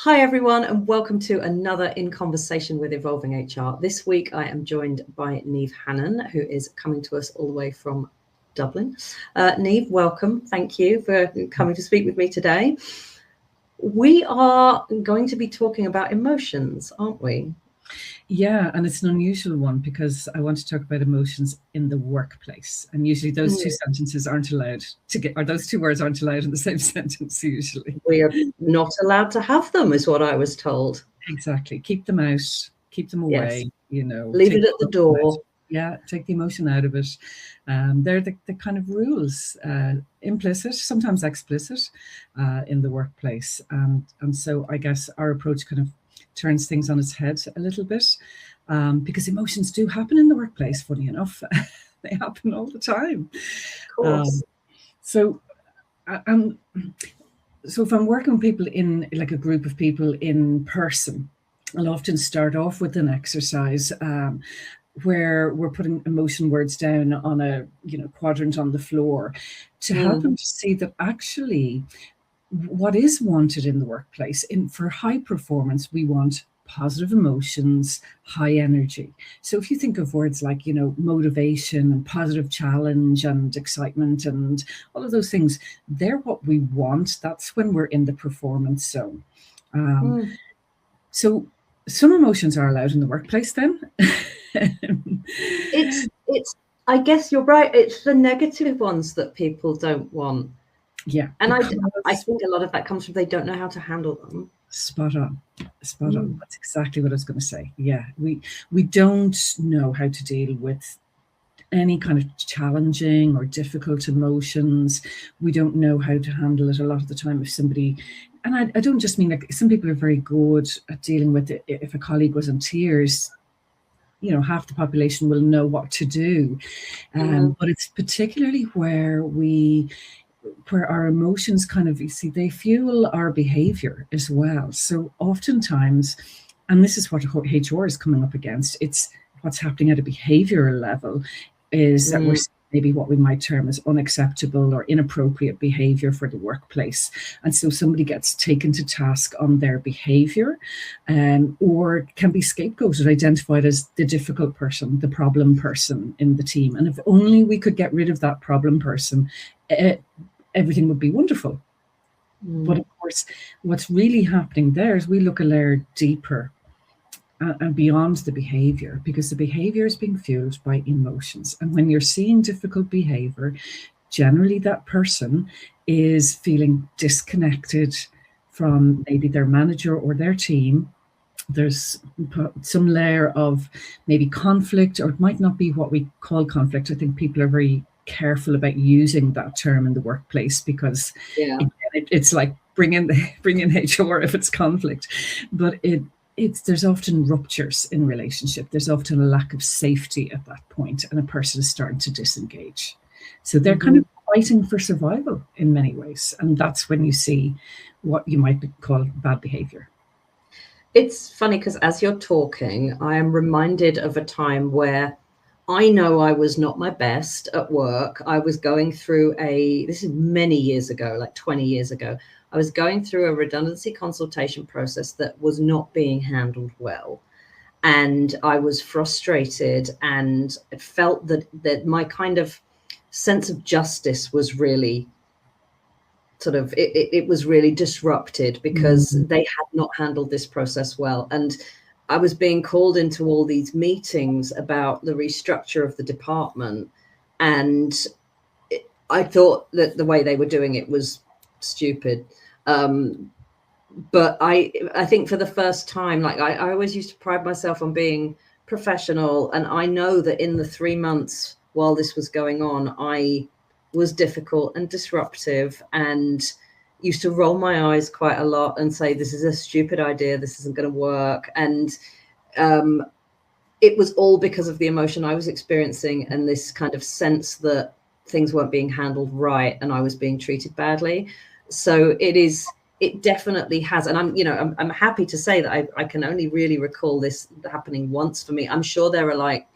Hi everyone, and welcome to another In Conversation with Evolving HR. This week I am joined by Niamh Hannan, who is coming to us all the way from Dublin. Niamh, welcome. Thank you for coming to speak with me today. We are going to be talking about emotions, aren't we? Yeah, and it's an unusual one because I want to talk about emotions in the workplace. And usually those two sentences aren't allowed to get, or those two words aren't allowed in the same sentence usually. We are not allowed to have them, is what I was told. Exactly. Keep them out, keep them away, Yes. Leave it at the door. Yeah, take the emotion out of it. They're the kind of rules, implicit, sometimes explicit, in the workplace. And so I guess our approach kind of turns things on its head a little bit, because emotions do happen in the workplace, funny enough. They happen all the time. Of course. So if I'm working with people in like a group of people in person, I'll often start off with an exercise where we're putting emotion words down on a quadrant on the floor to help them to see that actually what is wanted in the workplace. For high performance, we want positive emotions, high energy. So if you think of words like, motivation and positive challenge and excitement and all of those things, they're what we want. That's when we're in the performance zone. So some emotions are allowed in the workplace then. It's I guess you're right. It's the negative ones that people don't want. Yeah. And I think a lot of that comes from they don't know how to handle them. Spot on. That's exactly what I was going to say. Yeah, we don't know how to deal with any kind of challenging or difficult emotions. We don't know how to handle it a lot of the time. If somebody, and I don't just mean like some people are very good at dealing with it. If a colleague was in tears, half the population will know what to do. But it's particularly where our emotions kind of, they fuel our behavior as well. So oftentimes, and this is what HR is coming up against, it's what's happening at a behavioral level is that we're maybe what we might term as unacceptable or inappropriate behavior for the workplace. And so somebody gets taken to task on their behavior, or can be scapegoated, identified as the difficult person, the problem person in the team. And if only we could get rid of that problem person, everything would be wonderful. But of course, what's really happening there is we look a layer deeper and beyond the behavior, because the behavior is being fueled by emotions. And when you're seeing difficult behavior, generally that person is feeling disconnected from maybe their manager or their team. There's some layer of maybe conflict, or it might not be what we call conflict. I think people are very careful about using that term in the workplace because it's like bring in HR if it's conflict, but there's often ruptures in relationship. There's often a lack of safety at that point, and a person is starting to disengage. So they're kind of fighting for survival in many ways, and that's when you see what you might call bad behavior. It's funny because as you're talking, I am reminded of a time where I know I was not my best at work. I was going through this is many years ago, like 20 years ago. I was going through a redundancy consultation process that was not being handled well. And I was frustrated and felt that my kind of sense of justice was really it was really disrupted because they had not handled this process well. And I was being called into all these meetings about the restructure of the department. And I thought that the way they were doing it was stupid. But I think for the first time, like I always used to pride myself on being professional. And I know that in the 3 months while this was going on, I was difficult and disruptive and used to roll my eyes quite a lot and say, this is a stupid idea. This isn't going to work. And it was all because of the emotion I was experiencing and this kind of sense that things weren't being handled right and I was being treated badly. So it definitely has. And I'm happy to say that I can only really recall this happening once for me. I'm sure there are like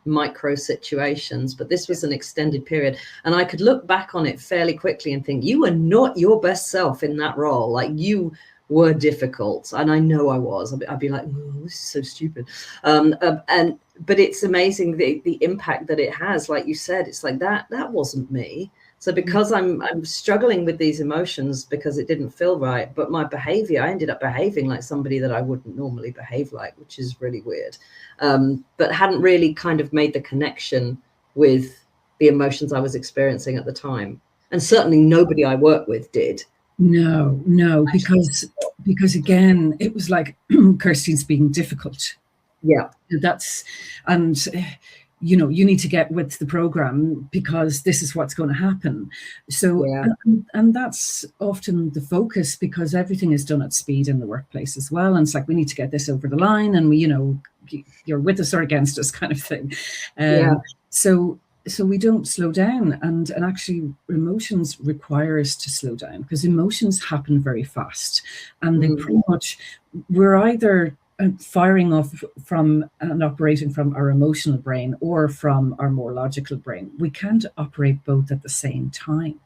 micro situations, but this was an extended period. And I could look back on it fairly quickly and think, you were not your best self in that role. Like you were difficult, and I know I was. I'd be like, oh, this is so stupid. But it's amazing the impact that it has. Like you said, it's like that wasn't me. So because I'm struggling with these emotions because it didn't feel right, but my behavior, I ended up behaving like somebody that I wouldn't normally behave like, which is really weird. But hadn't really kind of made the connection with the emotions I was experiencing at the time. And certainly nobody I work with did. No, because again, it was like Kirsty's being difficult. Yeah. And you know, you need to get with the program because this is what's going to happen. So, yeah. and that's often the focus, because everything is done at speed in the workplace as well. And it's like, we need to get this over the line, and we, you know, you're with us or against us kind of thing. So we don't slow down, and actually emotions require us to slow down, because emotions happen very fast, and they pretty much, we're either firing off from and operating from our emotional brain or from our more logical brain. We can't operate both at the same time.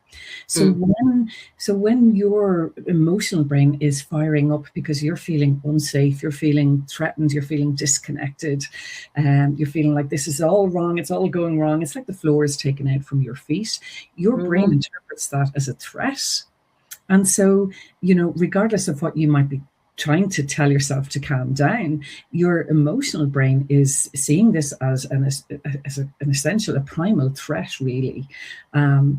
So when your emotional brain is firing up because you're feeling unsafe, you're feeling threatened, you're feeling disconnected, you're feeling like this is all wrong, it's all going wrong, it's like the floor is taken out from your feet, your brain interprets that as a threat. And so, you know, regardless of what you might be trying to tell yourself to calm down, your emotional brain is seeing this as an essential, a primal threat, really. And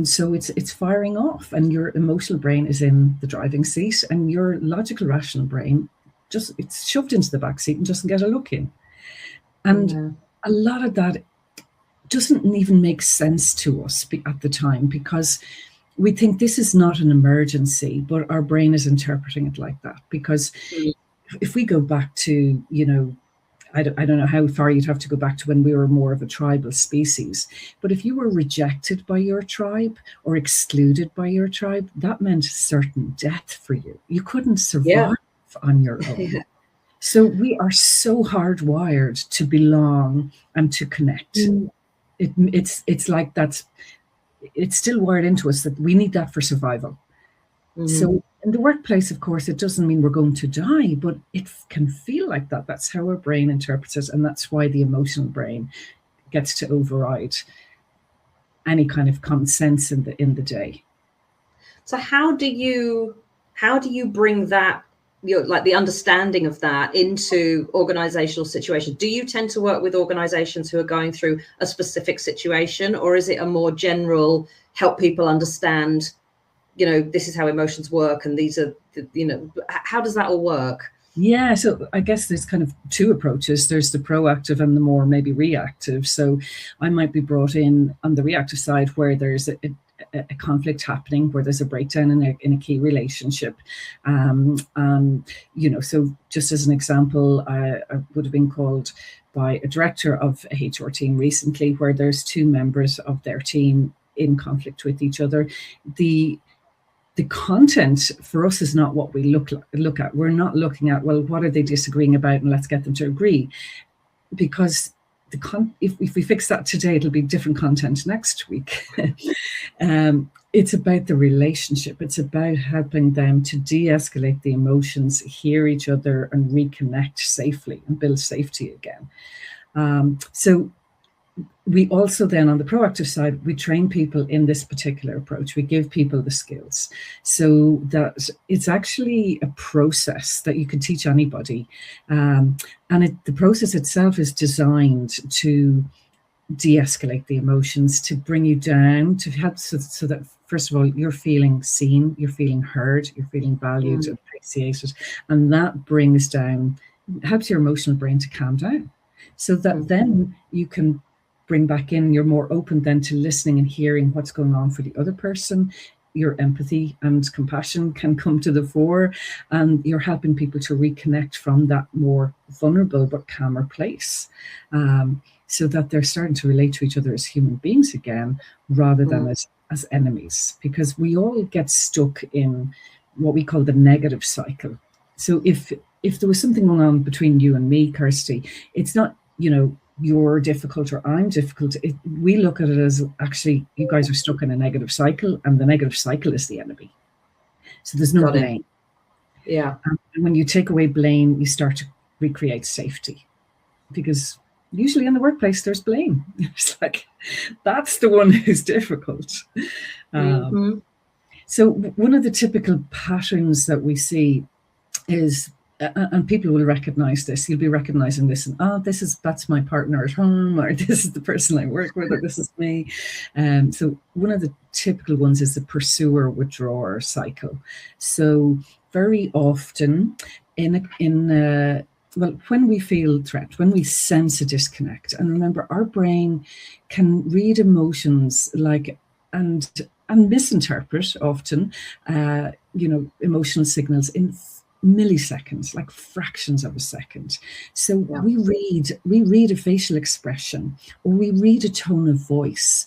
so it's firing off, and your emotional brain is in the driving seat, and your logical, rational brain it's shoved into the back seat and doesn't get a look in. And a lot of that doesn't even make sense to us at the time, because we think this is not an emergency, but our brain is interpreting it like that. Because if we go back to, you know, I don't know how far you'd have to go back to when we were more of a tribal species, but if you were rejected by your tribe or excluded by your tribe, that meant certain death for you. You couldn't survive on your own. So we are so hardwired to belong and to connect. It's like it's still wired into us that we need that for survival. So in the workplace, of course, it doesn't mean we're going to die, but it can feel like that. That's how our brain interprets it. And that's why the emotional brain gets to override any kind of common sense in the day. So how do you bring that, like the understanding of that, into organizational situations? Do you tend to work with organizations who are going through a specific situation, or is it a more general help people understand, you know, this is how emotions work and these are, you know, how does that all work? Yeah, so I guess there's kind of two approaches. There's the proactive and the more maybe reactive. So I might be brought in on the reactive side where there's a conflict happening, where there's a breakdown in a key relationship. And, you know, so just as an example, I would have been called by a director of a HR team recently where there's two members of their team in conflict with each other. The content for us is not what we look at. We're not looking at, well, what are they disagreeing about, and let's get them to agree. Because if we fix that today, it'll be different content next week. It's about the relationship. It's about helping them to de-escalate the emotions, hear each other, and reconnect safely and build safety again. So we also then, on the proactive side, we train people in this particular approach. We give people the skills so that it's actually a process that you can teach anybody. And the process itself is designed to de-escalate the emotions, to bring you down, to help so that, first of all, you're feeling seen, you're feeling heard, you're feeling valued, appreciated. And that brings down, helps your emotional brain to calm down, so that then you can bring back in, you're more open then to listening and hearing what's going on for the other person. Your empathy and compassion can come to the fore, and you're helping people to reconnect from that more vulnerable but calmer place, so that they're starting to relate to each other as human beings again, rather than as enemies. Because we all get stuck in what we call the negative cycle. So if there was something going on between you and me, Kirsty, it's not, you know, you're difficult or I'm difficult. We look at it as, actually, you guys are stuck in a negative cycle, and the negative cycle is the enemy. So there's no blame. Yeah. And when you take away blame, you start to recreate safety, because usually in the workplace there's blame. It's like, that's the one who's difficult. Mm-hmm. So one of the typical patterns that we see is, and people will recognize this, you'll be recognizing this, and that's my partner at home, or this is the person I work with, or this is me. So one of the typical ones is the pursuer withdrawer cycle. So very often well, when we feel threat, when we sense a disconnect, and remember, our brain can read emotions and misinterpret often, emotional signals in milliseconds, like fractions of a second. So Yeah. we read a facial expression, or we read a tone of voice,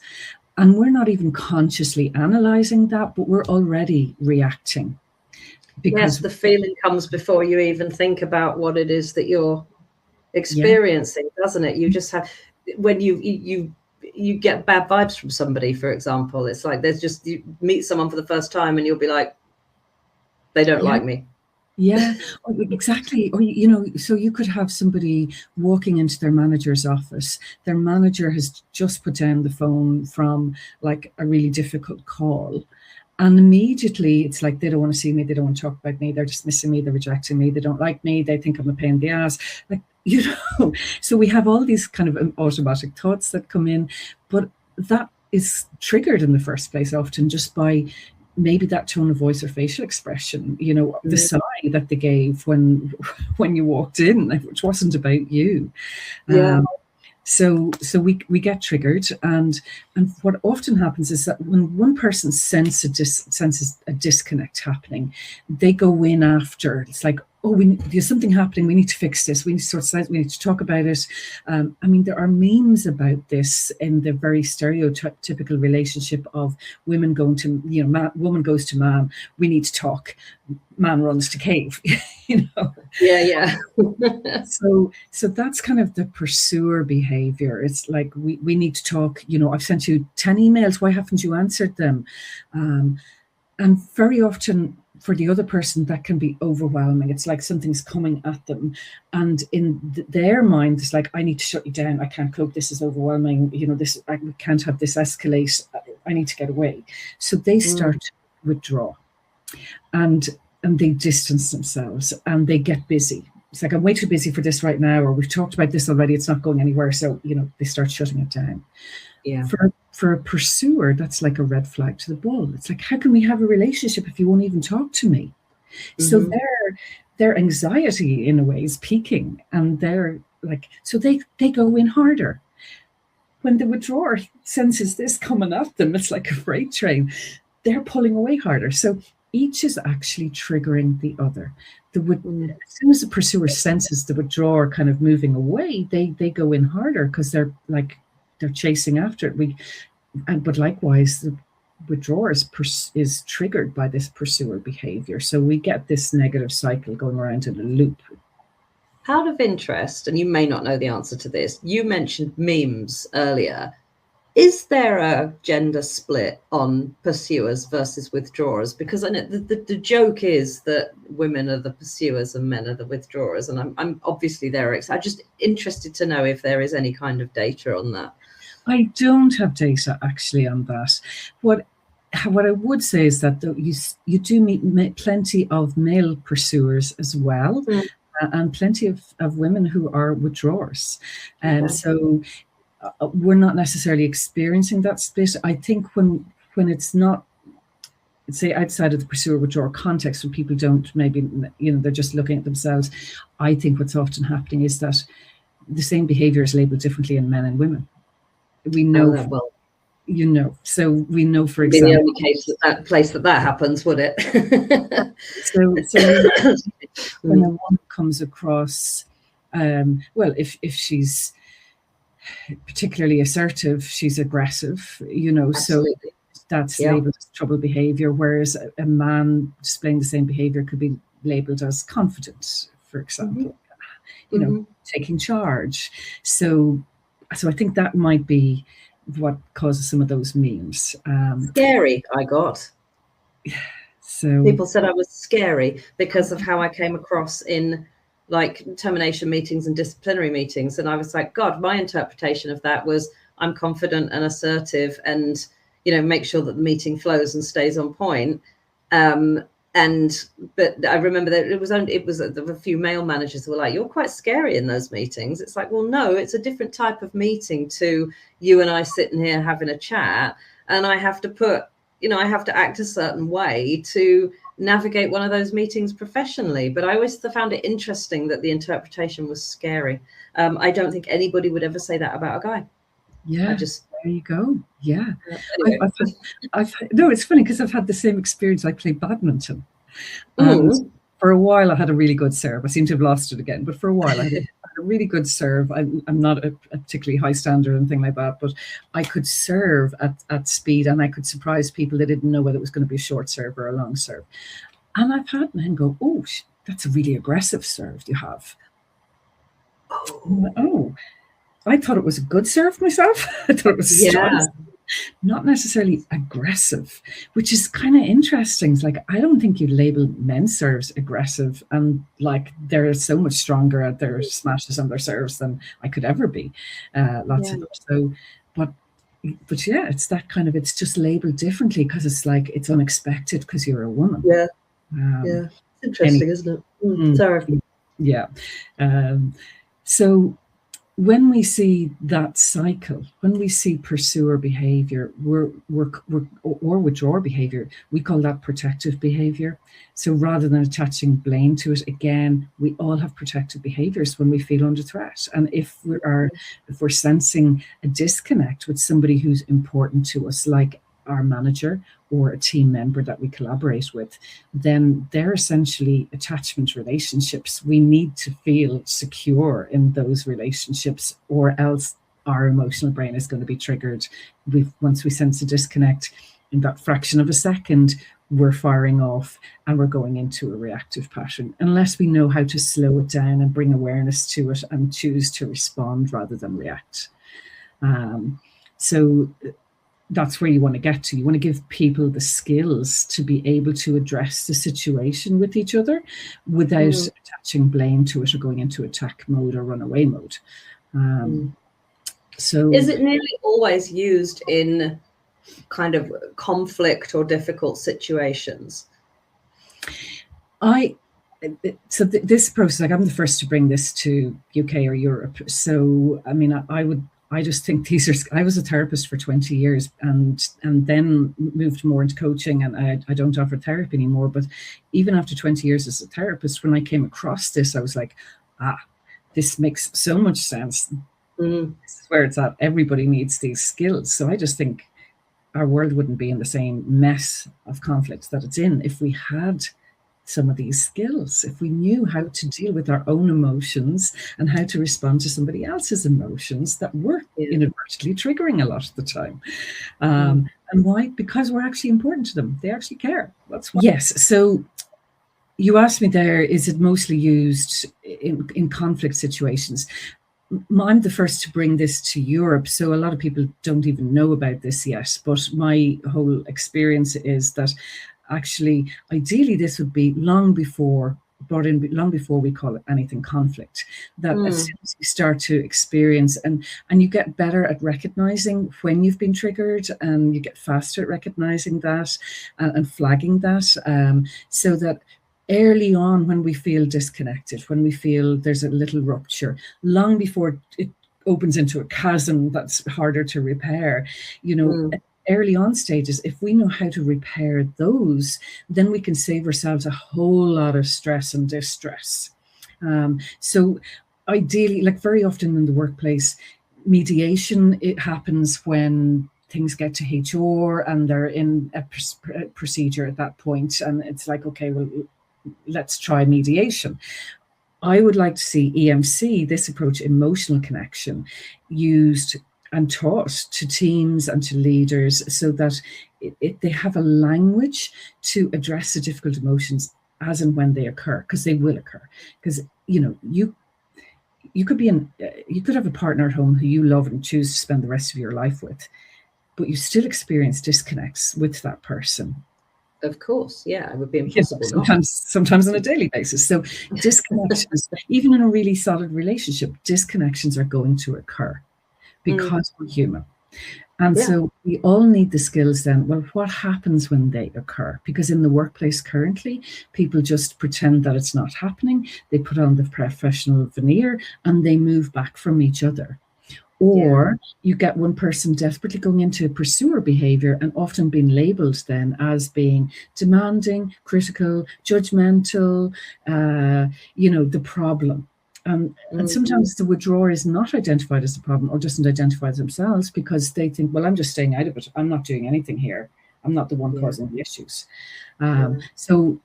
and we're not even consciously analyzing that, but we're already reacting. Because yes, the feeling comes before you even think about what it is that you're experiencing, doesn't it? You just have, when you get bad vibes from somebody, for example, it's like you meet someone for the first time and you'll be like, they don't like me. Yeah, exactly. Or, so you could have somebody walking into their manager's office. Their manager has just put down the phone from like a really difficult call. And immediately it's like, they don't want to see me. They don't want to talk about me. They're dismissing me. They're rejecting me. They don't like me. They think I'm a pain in the ass. Like, so we have all these kind of automatic thoughts that come in, but that is triggered in the first place often just by maybe that tone of voice or facial expression, the sigh that they gave when you walked in, which wasn't about you. Yeah. So we get triggered, and what often happens is that when one person senses a disconnect happening, they go in after. It's like, there's something happening. We need to fix this. We need to sort this out. We need to talk about it. There are memes about this in the very stereotypical relationship of women going to, woman goes to man. We need to talk. Man runs to cave. Yeah. So that's kind of the pursuer behavior. It's like, we need to talk. I've sent you 10 emails. Why haven't you answered them? And very often for the other person, that can be overwhelming. It's like something's coming at them, and in their mind, it's like, I need to shut you down. I can't cope. This is overwhelming. We can't have this escalate. I need to get away. So they start to withdraw, and they distance themselves, and they get busy. It's like, I'm way too busy for this right now, or we've talked about this already. It's not going anywhere. So, they start shutting it down. Yeah. For a pursuer, that's like a red flag to the bull. It's like, how can we have a relationship if you won't even talk to me? Mm-hmm. So their anxiety in a way is peaking, and they're like, so they go in harder. When the withdrawer senses this coming at them, it's like a freight train. They're pulling away harder. So each is actually triggering the other. As soon as the pursuer senses the withdrawer kind of moving away, they go in harder, because they're chasing after it. But likewise, the withdrawer is triggered by this pursuer behavior. So we get this negative cycle going around in a loop. Out of interest, and you may not know the answer to this, you mentioned memes earlier. Is there a gender split on pursuers versus withdrawers? Because I know the joke is that women are the pursuers and men are the withdrawers. And I'm obviously I'm just interested to know if there is any kind of data on that. I don't have data actually on that. What I would say is that you do meet plenty of male pursuers as well, and plenty of women who are withdrawers. And so we're not necessarily experiencing that split. I think when it's not, say, outside of the pursuer withdrawer context, when people don't, maybe, they're just looking at themselves, I think what's often happening is that the same behavior is labeled differently in men and women. We know, so we know, for example, the only case place that happens, would it? so when a woman comes across, if she's particularly assertive, she's aggressive, Absolutely. So that's labeled as trouble behavior, whereas a man displaying the same behavior could be labeled as confident, for example, taking charge. So I think that might be what causes some of those memes. Scary, I got. So people said I was scary because of how I came across in like termination meetings and disciplinary meetings. And I was like, God, my interpretation of that was I'm confident and assertive and, you know, make sure that the meeting flows and stays on point. But I remember that it was a few male managers who were like, you're quite scary in those meetings. It's like, well, no, it's a different type of meeting to you and I sitting here having a chat. And I have to act a certain way to navigate one of those meetings professionally. But I always found it interesting that the interpretation was scary. I don't think anybody would ever say that about a guy. Yeah, there you go. Yeah. Anyway. No, it's funny because I've had the same experience. I played badminton. And for a while I had a really good serve. I seem to have lost it again, but for a while I had a really good serve. I'm not a particularly high standard and thing like that, but I could serve at speed and I could surprise people. They didn't know whether it was going to be a short serve or a long serve. And I've had men go, oh, that's a really aggressive serve you have. Oh, I thought it was a good serve myself. I thought it was strong, not necessarily aggressive, which is kind of interesting. It's like, I don't think you'd label men's serves aggressive, and like they're so much stronger at their smashes on their serves than I could ever be. Lots of them. So, but yeah, it's that kind of, it's just labeled differently because it's like, it's unexpected because you're a woman. Yeah. It's interesting, isn't it? Sorry. Yeah. So when we see that cycle, when we see pursuer behavior, or withdrawer behavior, we call that protective behavior. So rather than attaching blame to it, again, we all have protective behaviors when we feel under threat. And if we're sensing a disconnect with somebody who's important to us, like our manager or a team member that we collaborate with, then they're essentially attachment relationships. We need to feel secure in those relationships, or else our emotional brain is going to be triggered. Once we sense a disconnect, in that fraction of a second, we're firing off and we're going into a reactive pattern, unless we know how to slow it down and bring awareness to it and choose to respond rather than react. So that's where you want to get to. You want to give people the skills to be able to address the situation with each other without attaching blame to it or going into attack mode or runaway mode. So is it nearly always used in kind of conflict or difficult situations? This process, like, I'm the first to bring this to UK or Europe. So, I mean, I just think I was a therapist for 20 years and then moved more into coaching, and I don't offer therapy anymore. But even after 20 years as a therapist, when I came across this, I was like, this makes so much sense. This is where it's at. Everybody needs these skills. So I just think our world wouldn't be in the same mess of conflicts that it's in if we had some of these skills, if we knew how to deal with our own emotions and how to respond to somebody else's emotions that we're inadvertently triggering a lot of the time. And why? Because we're actually important to them. They actually care. That's why. Yes. So you asked me there, is it mostly used in conflict situations? I'm the first to bring this to Europe, so a lot of people don't even know about this yet. But my whole experience is that actually, ideally, this would be brought in long before we call it anything conflict. That as soon as you start to experience, and you get better at recognizing when you've been triggered, and you get faster at recognizing that and flagging that, so that early on, when we feel disconnected, when we feel there's a little rupture, long before it opens into a chasm that's harder to repair, early on stages, if we know how to repair those, then we can save ourselves a whole lot of stress and distress. So ideally, like very often in the workplace, mediation, it happens when things get to HR and they're in a procedure at that point. And it's like, okay, well, let's try mediation. I would like to see EMC, this approach, emotional connection, used and taught to teams and to leaders so that they have a language to address the difficult emotions as and when they occur, because they will occur. Because, you could have a partner at home who you love and choose to spend the rest of your life with, but you still experience disconnects with that person. Of course, yeah, it would be impossible not. Sometimes on a daily basis. So disconnections, even in a really solid relationship, disconnections are going to occur because we're human. And so we all need the skills then. Well, what happens when they occur? Because in the workplace currently, people just pretend that it's not happening. They put on the professional veneer and they move back from each other. Or you get one person desperately going into pursuer behavior and often being labeled then as being demanding, critical, judgmental, the problem. And sometimes the withdrawer is not identified as the problem or doesn't identify themselves because they think, well, I'm just staying out of it. I'm not doing anything here. I'm not the one causing the issues. So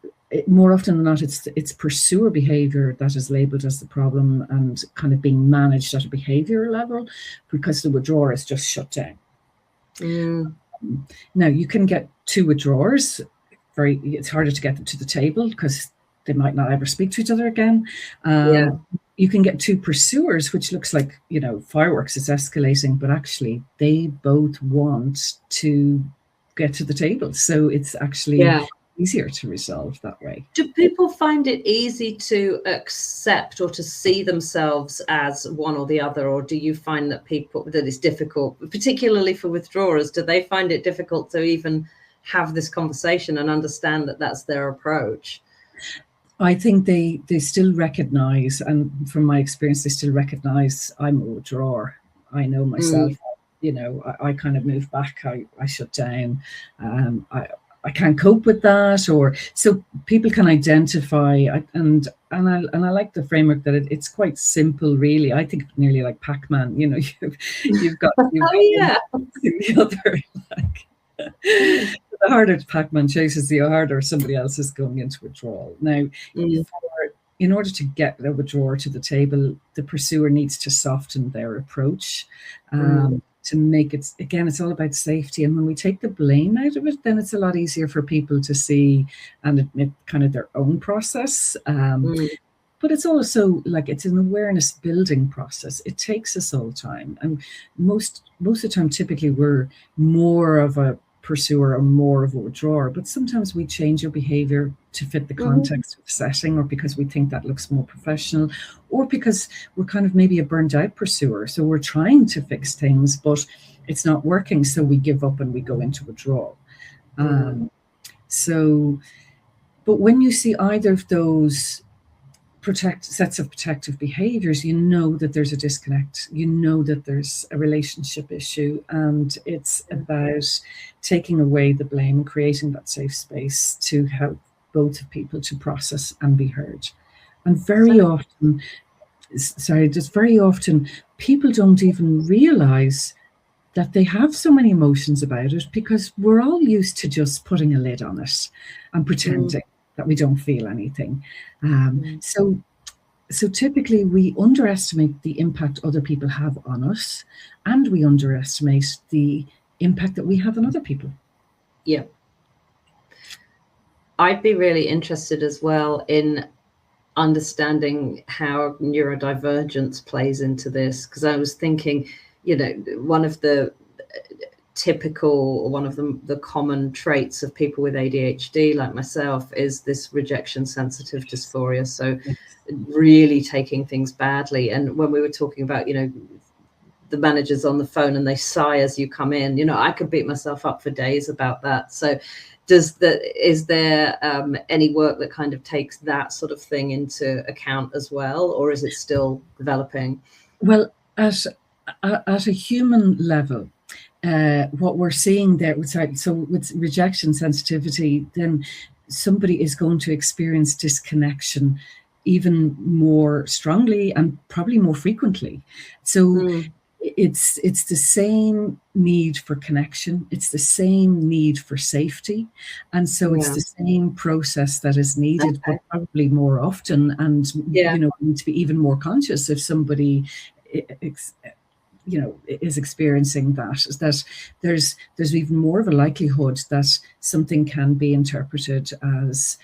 more often than not, it's pursuer behavior that is labeled as the problem and kind of being managed at a behavior level because the withdrawer is just shut down. Now, you can get two withdrawers. It's harder to get them to the table because they might not ever speak to each other again. You can get two pursuers, which looks like, fireworks, it's escalating, but actually they both want to get to the table. So it's actually easier to resolve that way. Do people find it easy to accept or to see themselves as one or the other, or do you find that it's difficult, particularly for withdrawers? Do they find it difficult to even have this conversation and understand that that's their approach? I think they still recognize, and from my experience, they still recognize I'm a withdrawer. I know myself. I kind of move back. I shut down. I can't cope with that, or so people can identify. And I like the framework that it's quite simple, really. I think nearly like Pac-Man. You've got the other. The harder Pac-Man chases, the harder somebody else is going into withdrawal. Now, in order to get a withdrawer to the table, the pursuer needs to soften their approach. To make it, again, it's all about safety. And when we take the blame out of it, then it's a lot easier for people to see and admit kind of their own process. But it's also like it's an awareness building process. It takes us all time. And most of the time, typically, we're more of a pursuer or more of a withdrawer. But sometimes we change our behavior to fit the context of the setting, or because we think that looks more professional, or because we're kind of maybe a burnt out pursuer. So we're trying to fix things, but it's not working. So we give up and we go into withdrawal. But when you see either of those sets of protective behaviors, you know that there's a disconnect, you know that there's a relationship issue, and it's about taking away the blame and creating that safe space to help both people to process and be heard. And very often people don't even realize that they have so many emotions about it because we're all used to just putting a lid on it and pretending that we don't feel anything. So typically we underestimate the impact other people have on us, and we underestimate the impact that we have on other people. Yeah. I'd be really interested as well in understanding how neurodivergence plays into this, because I was thinking, one of the the common traits of people with ADHD like myself is this rejection-sensitive dysphoria. So really taking things badly. And when we were talking about, the managers on the phone and they sigh as you come in, I could beat myself up for days about that. So is there any work that kind of takes that sort of thing into account as well, or is it still developing? Well, at a human level, what we're seeing there with rejection sensitivity, then somebody is going to experience disconnection even more strongly and probably more frequently. So it's the same need for connection, it's the same need for safety, and so it's the same process that is needed, but probably more often. And we need to be even more conscious if somebody is experiencing that there's even more of a likelihood that something can be interpreted as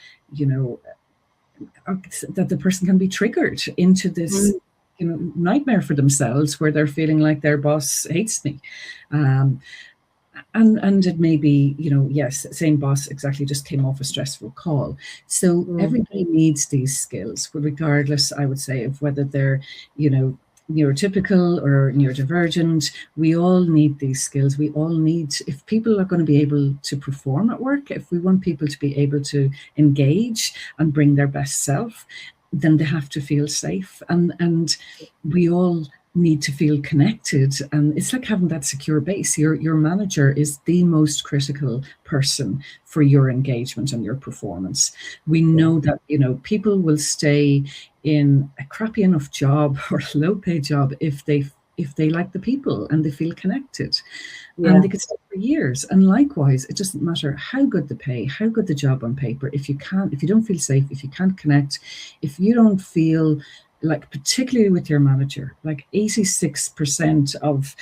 that the person can be triggered into this nightmare for themselves, where they're feeling like their boss hates me, And it may be, yes, same boss exactly just came off a stressful call. So everybody needs these skills, regardless, I would say, of whether they're, neurotypical or neurodivergent. We all need these skills. We all need, if people are going to be able to perform at work, if we want people to be able to engage and bring their best self, then they have to feel safe. And we all need to feel connected, and it's like having that secure base. Your manager is the most critical person for your engagement and your performance. We know that people will stay in a crappy enough job or a low paid job if they like the people and they feel connected, and they could stay for years. And likewise, it doesn't matter how good the pay, how good the job on paper, if you don't feel safe, if you can't connect, if you don't feel like, particularly with your manager, like 86% of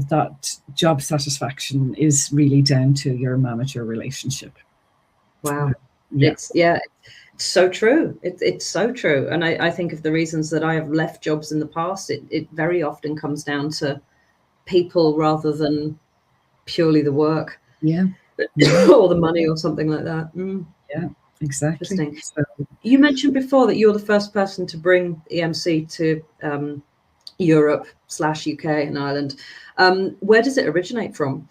that job satisfaction is really down to your manager relationship. Wow. It's so true. It's so true. And I think of the reasons that I have left jobs in the past, it very often comes down to people rather than purely the work. Or the money or something like that. Yeah, exactly. Interesting. So, you mentioned before that you're the first person to bring EMC to Europe/UK and Ireland. Where does it originate from?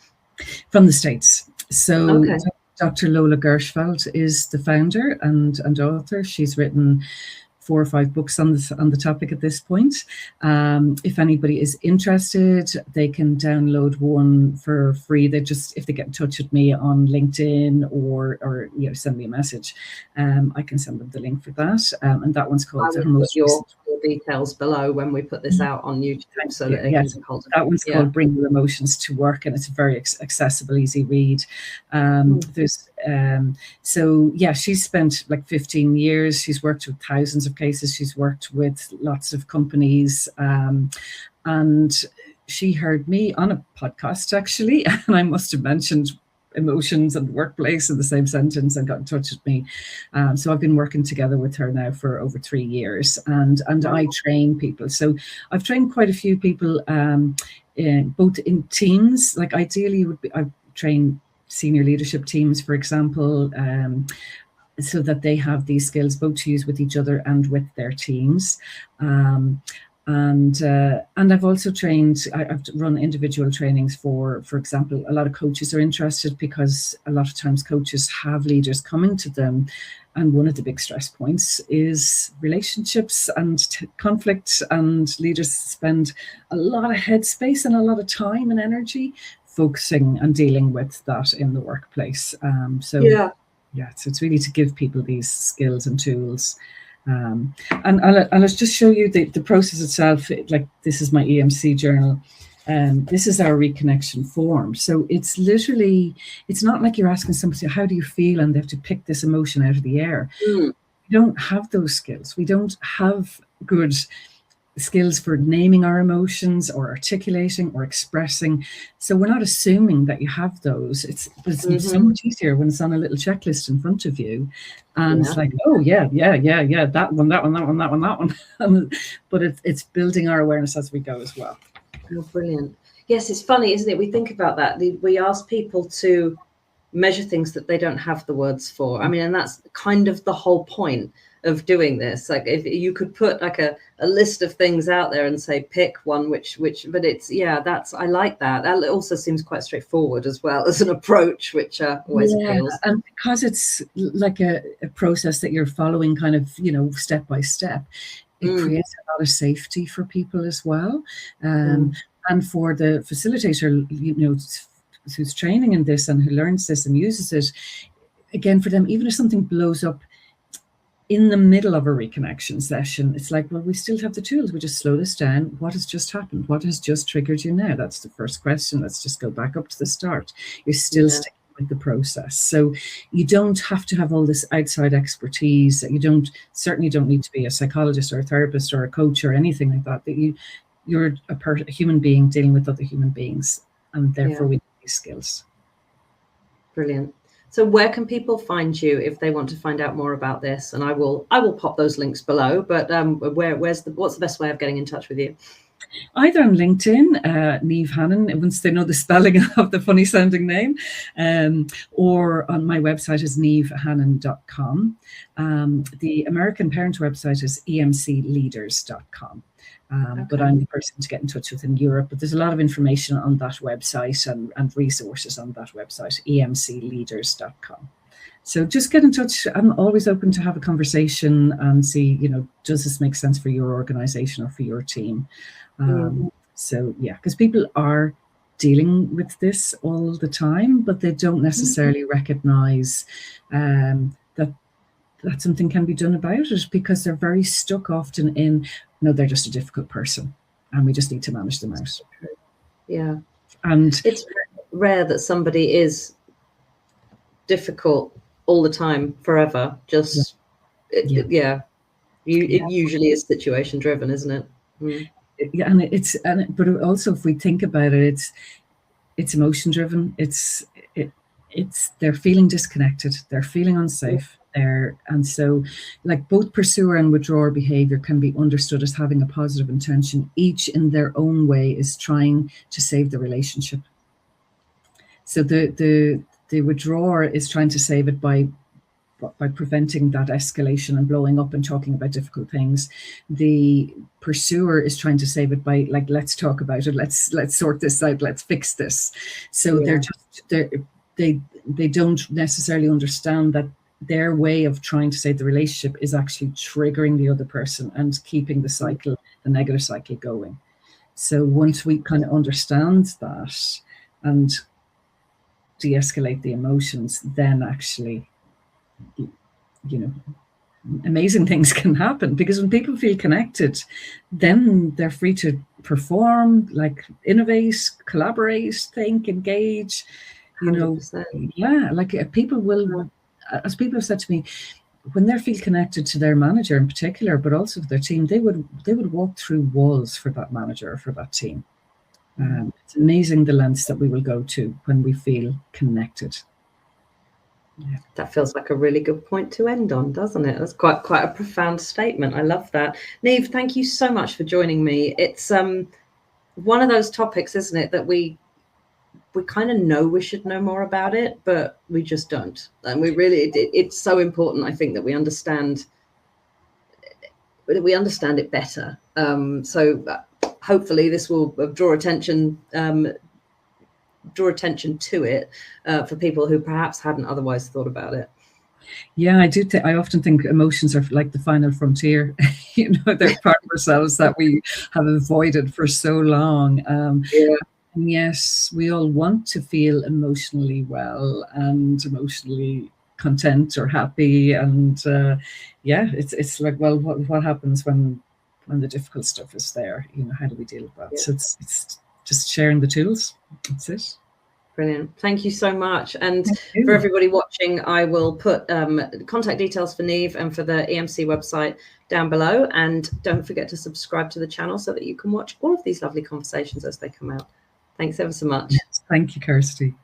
From the States. So Dr. Lola Gershfeld is the founder and author. She's written 4 or 5 books on the topic at this point. If anybody is interested, they can download one for free. If they get in touch with me on LinkedIn or send me a message, I can send them the link for that. And that one's called your details below when we put this out on YouTube, so that that one's called Bring Your Emotions to Work, and it's a very accessible, easy read. She's spent like 15 years. She's worked with thousands of cases. She's worked with lots of companies, and she heard me on a podcast actually, and I must have mentioned emotions and workplace in the same sentence and got in touch with me. So I've been working together with her now for over 3 years, and I train people. So I've trained quite a few people, both in teams. Like ideally, I train senior leadership teams, for example, so that they have these skills both to use with each other and with their teams. And I've also trained, I've run individual trainings for example, a lot of coaches are interested because a lot of times coaches have leaders coming to them, and one of the big stress points is relationships and conflict, and leaders spend a lot of headspace and a lot of time and energy focusing and dealing with that in the workplace. So it's really to give people these skills and tools. And let's just show you the process itself. Like, this is my EMC journal, and this is our reconnection form. So it's literally, it's not like you're asking somebody, how do you feel, and they have to pick this emotion out of the air. We don't have those skills. We don't have good skills for naming our emotions or articulating or expressing. So we're not assuming that you have those. It's so much easier when it's on a little checklist in front of you, and it's like, oh yeah, that one. But it's building our awareness as we go as well. Oh, brilliant. Yes, it's funny, isn't it? We think about that. We ask people to measure things that they don't have the words for. I mean, and that's kind of the whole point of doing this. Like, if you could put like a list of things out there and say pick one, which but it's I like that also seems quite straightforward as well as an approach, which always appeals. And because it's like a process that you're following kind of step by step, it creates a lot of safety for people as well, and for the facilitator who's training in this and who learns this and uses it, again, for them, even if something blows up in the middle of a reconnection session, it's like, well, we still have the tools. We just slow this down. What has just happened? What has just triggered you now? That's the first question. Let's just go back up to the start. You're still sticking with the process. So you don't have to have all this outside expertise. You certainly don't need to be a psychologist or a therapist or a coach or anything like that. That you're a human being dealing with other human beings, and therefore we need these skills. Brilliant. So where can people find you if they want to find out more about this? And I will pop those links below. But what's the best way of getting in touch with you? Either on LinkedIn, Niamh Hannan, once they know the spelling of the funny sounding name, or on my website is niamhhannan.com. The American parent website is emcleaders.com. But I'm the person to get in touch with in Europe. But there's a lot of information on that website and resources on that website, emcleaders.com. So just get in touch. I'm always open to have a conversation and see, does this make sense for your organization or for your team? So yeah, because people are dealing with this all the time, but they don't necessarily recognize that something can be done about it, because they're very stuck often in, no, they're just a difficult person and we just need to manage them out. Yeah. And it's rare that somebody is difficult all the time, forever. Just, it usually is situation driven, isn't it? Yeah, but also if we think about it, it's emotion driven. It's they're feeling disconnected, they're feeling unsafe. And so, like, both pursuer and withdrawer behavior can be understood as having a positive intention. Each in their own way is trying to save the relationship. So the withdrawer is trying to save it by preventing that escalation and blowing up and talking about difficult things. The pursuer is trying to save it by, like, let's talk about it, let's sort this out, let's fix this. So they don't necessarily understand that their way of trying to save the relationship is actually triggering the other person and keeping the negative cycle going. So once we kind of understand that and de-escalate the emotions, then actually, amazing things can happen, because when people feel connected, then they're free to perform, like innovate, collaborate, think, engage, 100%. like people will, as people have said to me, when they feel connected to their manager in particular, but also their team, they would walk through walls for that manager or for that team. It's amazing the lengths that we will go to when we feel connected. Yeah. That feels like a really good point to end on, doesn't it? That's quite a profound statement. I love that. Niamh, thank you so much for joining me. It's one of those topics, isn't it, that we kind of know we should know more about it, but we just don't. And it's so important, I think, that we understand it better. So hopefully this will draw attention to it for people who perhaps hadn't otherwise thought about it. Yeah, I do. I often think emotions are like the final frontier. They're part of ourselves that we have avoided for so long. And yes, we all want to feel emotionally well and emotionally content or happy. And it's like, well, what happens when the difficult stuff is there? How do we deal with that? Yeah. So it's just sharing the tools. That's it. Brilliant. Thank you so much. And for everybody watching, I will put contact details for Niamh and for the EMC website down below. And don't forget to subscribe to the channel so that you can watch all of these lovely conversations as they come out. Thanks ever so much. Yes, thank you, Kirsty.